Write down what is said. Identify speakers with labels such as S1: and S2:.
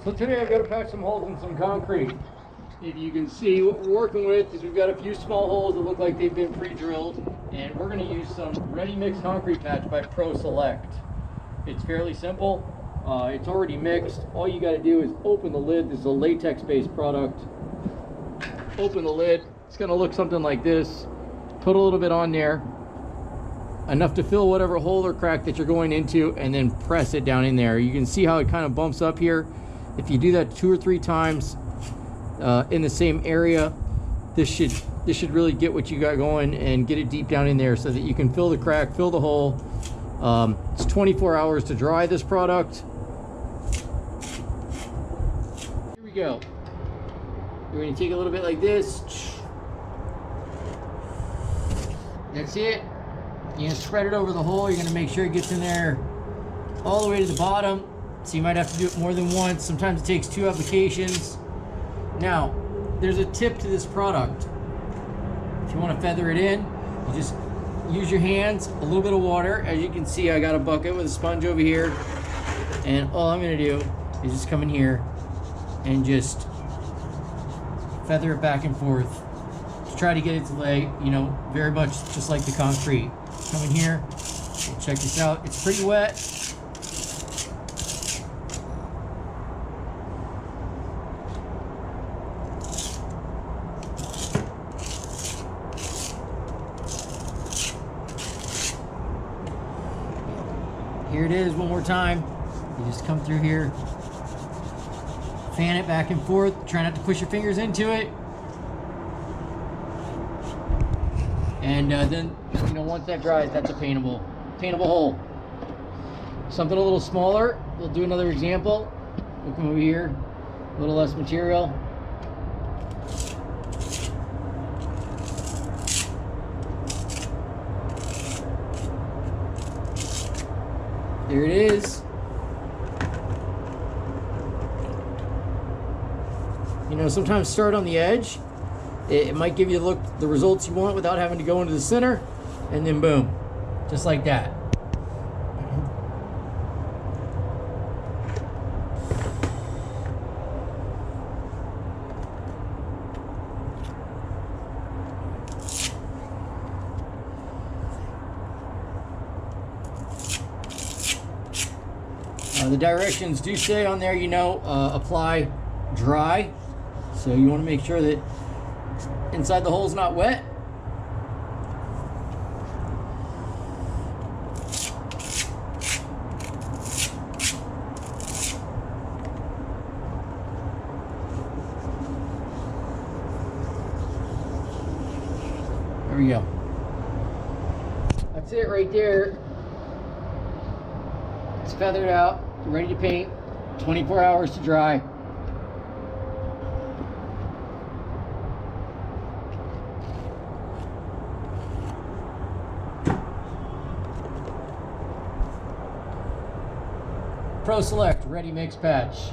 S1: So today I've got to patch some holes in some concrete. If you can see, what we're working with is we've got a few small holes that look like they've been pre-drilled, and we're going to use some ready mix concrete patch by Pro Select. It's fairly simple. It's already mixed. All you got to do is open the lid. This is a latex-based product. Open the lid. It's going to look something like this. Put a little bit on there, enough to fill whatever hole or crack that you're going into, and then press it down in there. You can see how it kind of bumps up here. If you do that 2 or 3 times in the same area, this should really get what you got going and get it deep down in there so that you can fill the crack, fill the hole. It's 24 hours to dry this product. Here we go. We're going to take a little bit like this. That's it. You're going to spread it over the hole. You're going to make sure it gets in there all the way to the bottom. So you might have to do it more than once. Sometimes it takes 2 applications. Now, there's a tip to this product. If you want to feather it in, you just use your hands, a little bit of water. As you can see, I got a bucket with a sponge over here. And all I'm going to do is just come in here and just feather it back and forth. Just try to get it to lay, you know, very much just like the concrete. Come in here, check this out. It's pretty wet. Here it is one more time. You just come through here, fan it back and forth. Try not to push your fingers into it. And then, you know, once that dries, that's a paintable hole. Something a little smaller, we'll do another example. We'll come over here, a little less material. There it is. You know, sometimes start on the edge. It might give you the results you want without having to go into the center, and then boom, just like that. The directions do say on there, you know, apply dry. So you want to make sure that inside the hole's not wet. There we go. That's it right there. It's feathered out, ready to paint. 24 hours to dry. Pro Select Ready Mix Patch.